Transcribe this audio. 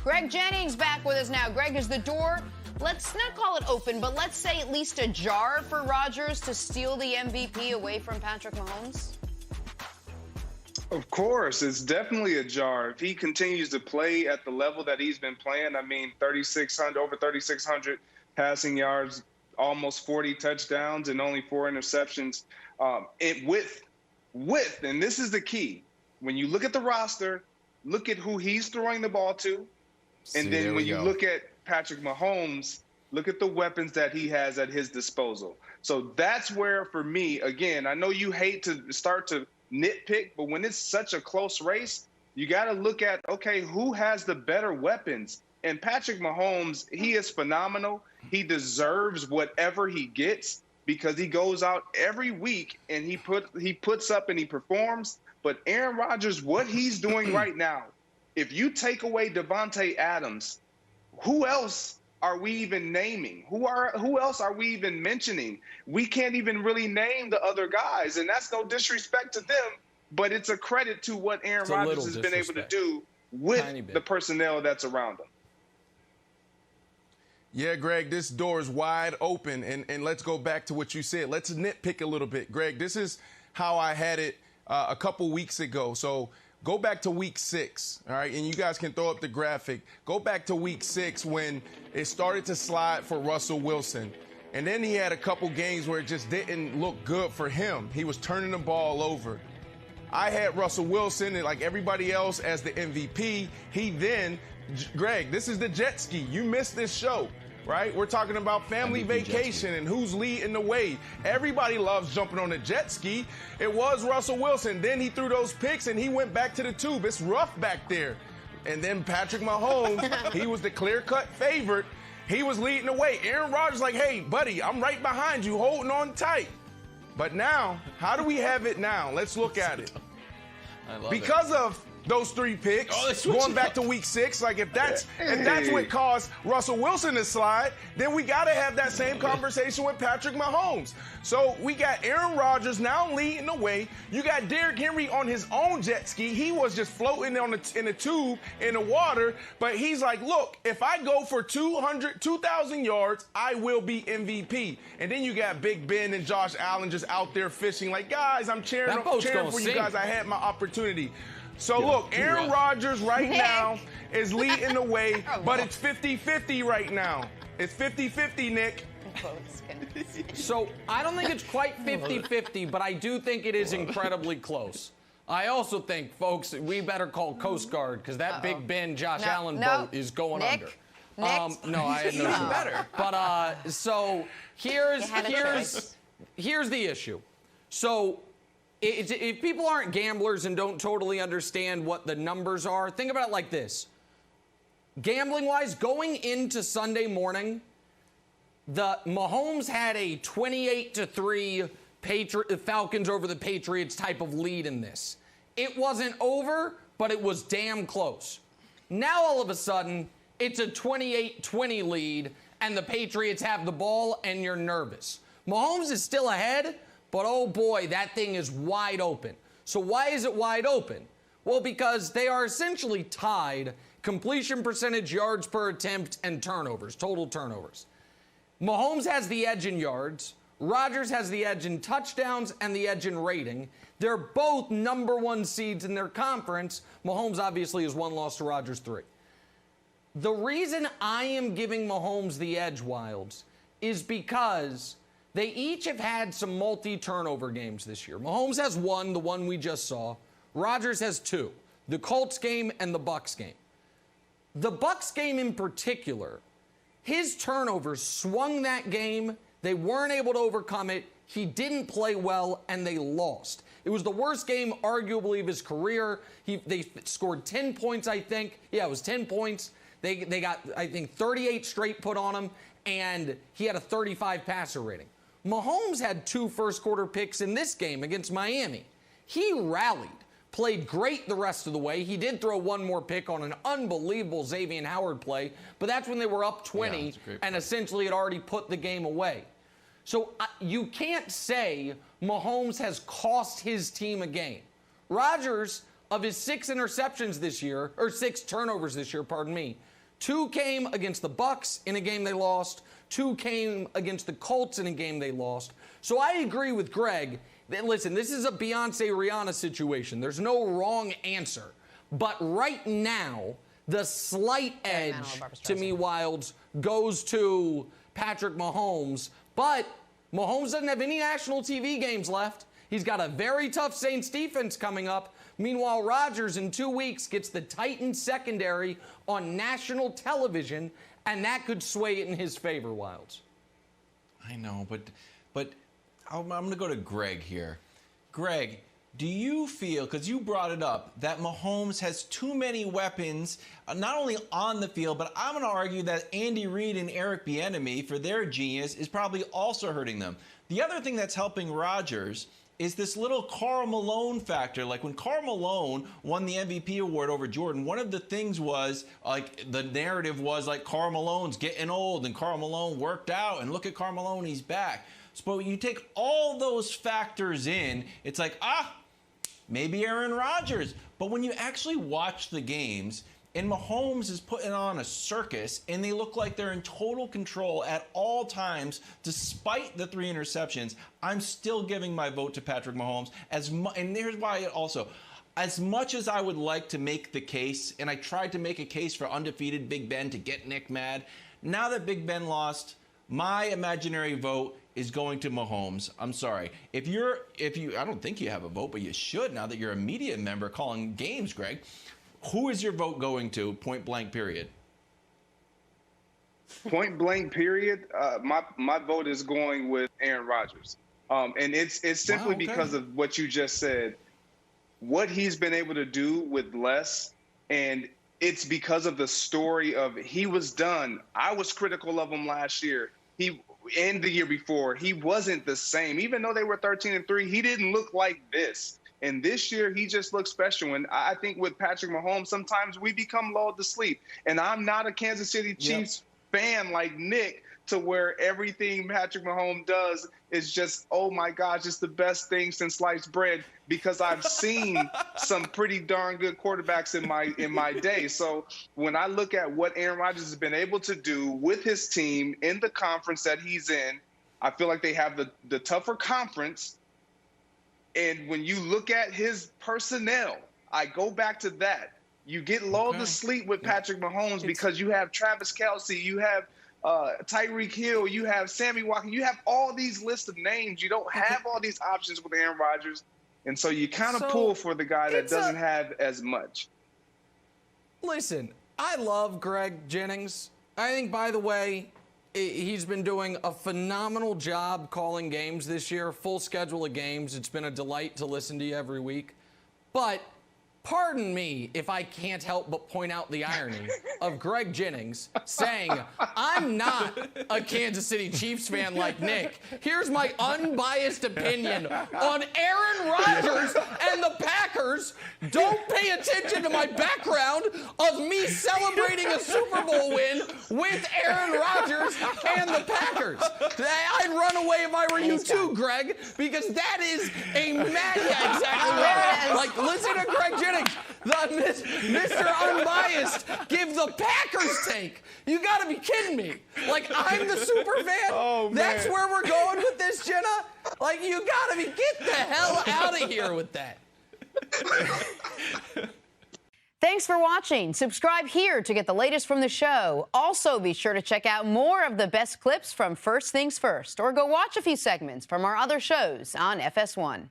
Greg Jennings back with us now. Greg, is the door, let's not call it open, but let's say at least ajar for Rodgers to steal the MVP away from Patrick Mahomes? Of course, it's definitely a jar. If he continues to play at the level that he's been playing, I mean, over 3,600 passing yards, almost 40 touchdowns, and only 4 interceptions. And this is the key. When you look at the roster, look at who he's throwing the ball to. And then when you look at Patrick Mahomes, look at the weapons that he has at his disposal. So that's where, for me, again, I know you hate to start to nitpick, but when it's such a close race, you got to look at, okay, who has the better weapons? And Patrick Mahomes, he is phenomenal. He deserves whatever he gets because he goes out every week and he puts up and he performs. But Aaron Rodgers, what he's doing right now, if you take away Devontae Adams, who else are we even naming? Who else are we even mentioning? We can't even really name the other guys, and that's no disrespect to them, but it's a credit to what Aaron Rodgers has been able to do with the personnel that's around him. Yeah, Greg, this door is wide open, and let's go back to what you said. Let's nitpick a little bit. Greg, this is how I had it a couple weeks ago. So go back to week 6, all right? And you guys can throw up the graphic. Go back to week 6 when it started to slide for Russell Wilson. And then he had a couple games where it just didn't look good for him. He was turning the ball over. I had Russell Wilson, and like everybody else, as the MVP. He then, Greg, this is the jet ski. You missed this show, right? We're talking about family vacation and who's leading the way. Everybody loves jumping on the jet ski. It was Russell Wilson. Then he threw those picks, and he went back to the tube. It's rough back there. And then Patrick Mahomes, he was the clear-cut favorite. He was leading the way. Aaron Rodgers like, hey, buddy, I'm right behind you, holding on tight. But now, how do we have it now? Let's look at it. Because of those 3 picks, going back to week 6, like if that's what caused Russell Wilson to slide, then we got to have that same conversation with Patrick Mahomes. So we got Aaron Rodgers now leading the way. You got Derrick Henry on his own jet ski. He was just floating in a tube in the water, but he's like, look, if I go for 2,000 yards, I will be MVP. And then you got Big Ben and Josh Allen just out there fishing like, guys, I'm cheering for you guys. I had my opportunity. So, look, Aaron Rodgers right now is leading the way, but it's 50-50 right now. It's 50-50, Nick. So, I don't think it's quite 50-50, but I do think it is incredibly close. I also think, folks, we better call Coast Guard because that Big Ben, Josh Allen boat is going under. No, I had no better. But, so, here's the issue. So, if people aren't gamblers and don't totally understand what the numbers are, think about it like this. Gambling-wise, going into Sunday morning, the Mahomes had a 28-3 Falcons over the Patriots type of lead in this. It wasn't over, but it was damn close. Now, all of a sudden, it's a 28-20 lead, and the Patriots have the ball, and you're nervous. Mahomes is still ahead, but, oh, boy, that thing is wide open. So why is it wide open? Well, because they are essentially tied completion percentage, yards per attempt, and turnovers, total turnovers. Mahomes has the edge in yards. Rodgers has the edge in touchdowns and the edge in rating. They're both #1 seeds in their conference. Mahomes obviously has 1 loss to Rodgers 3. The reason I am giving Mahomes the edge, Wilds, is because they each have had some multi-turnover games this year. Mahomes has 1, the one we just saw. Rodgers has 2, the Colts game and the Bucs game. The Bucs game in particular, his turnovers swung that game. They weren't able to overcome it. He didn't play well, and they lost. It was the worst game, arguably, of his career. They scored 10 points, I think. Yeah, it was 10 points. They got, I think, 38 straight put on him, and he had a 35 passer rating. Mahomes had 2 first-quarter picks in this game against Miami. He rallied, played great the rest of the way. He did throw 1 more pick on an unbelievable Xavier Howard play, but that's when they were up 20 and essentially had already put the game away. So you can't say Mahomes has cost his team a game. Rodgers, of his 6 interceptions this year, or 6 turnovers this year, pardon me, 2 came against the Bucs in a game they lost. 2 came against the Colts in a game they lost. So I agree with Greg that, listen, this is a Beyonce-Rihanna situation. There's no wrong answer. But right now, the slight edge to me, Wilds, goes to Patrick Mahomes. But Mahomes doesn't have any national TV games left. He's got a very tough Saints defense coming up. Meanwhile, Rodgers in 2 weeks gets the Titans secondary on national television, and that could sway it in his favor, Wilds. I know, but I'm going to go to Greg here. Greg, do you feel, because you brought it up, that Mahomes has too many weapons, not only on the field, but I'm going to argue that Andy Reid and Eric Bieniemy, for their genius, is probably also hurting them. The other thing that's helping Rodgers is this little Karl Malone factor. Like when Karl Malone won the MVP award over Jordan, one of the things was, like, the narrative was like Karl Malone's getting old and Karl Malone worked out and look at Karl Malone, he's back. So you take all those factors in, it's like, maybe Aaron Rodgers. But when you actually watch the games, and Mahomes is putting on a circus, and they look like they're in total control at all times, despite the 3 interceptions, I'm still giving my vote to Patrick Mahomes. And here's why also. As much as I would like to make the case, and I tried to make a case for undefeated Big Ben to get Nick mad, now that Big Ben lost, my imaginary vote is going to Mahomes. I'm sorry. If you, I don't think you have a vote, but you should now that you're a media member calling games, Greg. Who is your vote going to, point blank, period? Point blank, period. My vote is going with Aaron Rodgers. And it's simply because of what you just said, what he's been able to do with less. And it's because of the story of he was done. I was critical of him last year. And the year before, he wasn't the same. Even though they were 13-3, he didn't look like this. And this year, he just looks special. And I think with Patrick Mahomes, sometimes we become lulled to sleep. And I'm not a Kansas City Chiefs fan like Nick, to where everything Patrick Mahomes does is just, oh, my gosh, it's the best thing since sliced bread, because I've seen some pretty darn good quarterbacks in my day. So when I look at what Aaron Rodgers has been able to do with his team in the conference that he's in, I feel like they have the tougher conference. And when you look at his personnel, I go back to that. You get lulled to sleep with Patrick Mahomes because you have Travis Kelce, you have Tyreek Hill, you have Sammy Watkins, you have all these lists of names. You don't have all these options with Aaron Rodgers. And so you kind of pull for the guy that doesn't have as much. Listen, I love Greg Jennings. I think, by the way, he's been doing a phenomenal job calling games this year, full schedule of games. It's been a delight to listen to you every week. But pardon me if I can't help but point out the irony of Greg Jennings saying, I'm not a Kansas City Chiefs fan like Nick. Here's my unbiased opinion on Aaron Rodgers and the Packers. Don't pay attention to my background of me celebrating a Super Bowl win with Aaron Rodgers and the Packers. I'd run away if I were you too, Greg, because that is a mad, yeah, exactly right. Like, listen to Greg Jennings. Mr. Unbiased, give the Packers take. You got to be kidding me. Like, I'm the super fan? Oh, man. That's where we're going with this, Jenna? Like, you got to be, get the hell out of here with that. Thanks for watching. Subscribe here to get the latest from the show. Also, be sure to check out more of the best clips from First Things First, or go watch a few segments from our other shows on FS1.